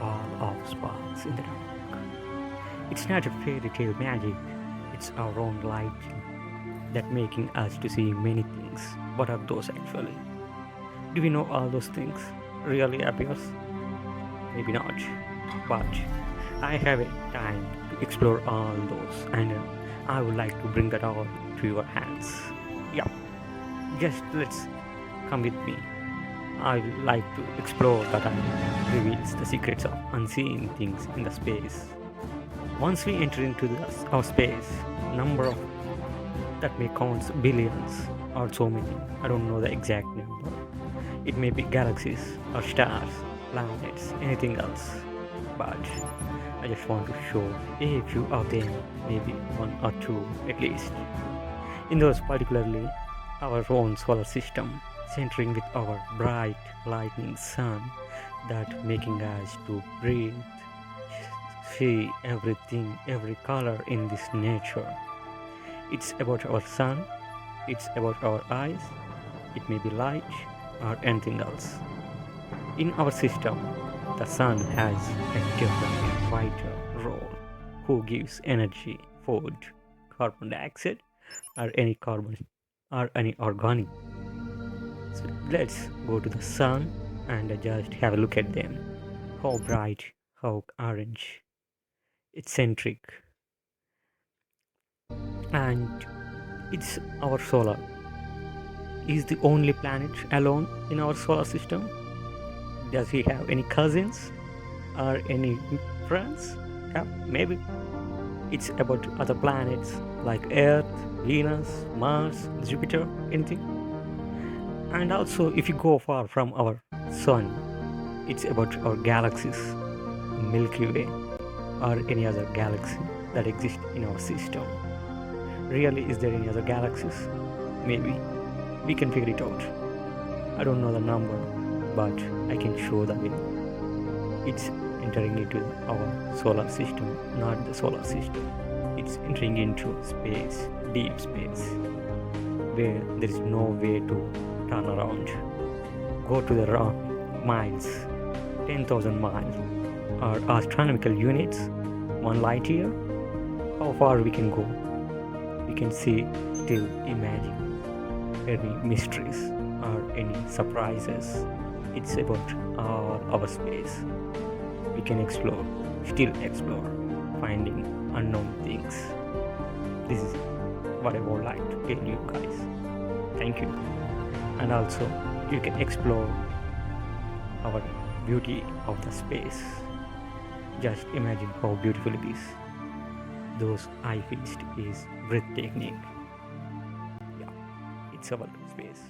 all of sparks in the dark. It's not a fairy tale magic, it's our own light that making us to see many things. What are those actually? Do we know all those things really appears? Maybe not, but I have a time to explore all those, and I would like to bring that all to your hands. Yeah, just let's come with me. I would like to explore that and reveals the secrets of unseen things in the space. Once we enter into our space, number of that may count billions or so many. I don't know the exact number. It may be galaxies or stars, planets, anything else. But I just want to show a few of them, maybe one or two at least. In those particularly our own solar system, centering with our bright lightning sun that making us to breathe, see everything, every color in this nature. It's about our sun, it's about our eyes, it may be light or anything else. In our system, the sun has a different vital role who gives energy, food, carbon dioxide, or any carbon or any organic. So let's go to the sun and just have a look at them. How bright, how orange, eccentric, and it's our solar. Is the only planet alone in our solar system? Does he have any cousins or any friends? Yeah, maybe. It's about other planets like Earth, Venus, Mars, Jupiter, anything. And also, if you go far from our sun, it's about our galaxies, Milky Way, or any other galaxy that exists in our system. Really, is there any other galaxies? Maybe. We can figure it out. I don't know the number, but I can show the way. It's entering into our solar system, not the solar system. It's entering into space, deep space, where there is no way to turn around. Go to the round miles, 10,000 miles, or astronomical units, 1 light year. How far we can go? We can see, still imagine any mysteries or any surprises. It's about all our space. We can explore, still explore, finding unknown things. This is what I would like to tell you guys. Thank you. And also, you can explore our beauty of the space. Just imagine how beautiful it is. Those eye feast is breathtaking. Yeah, it's our space.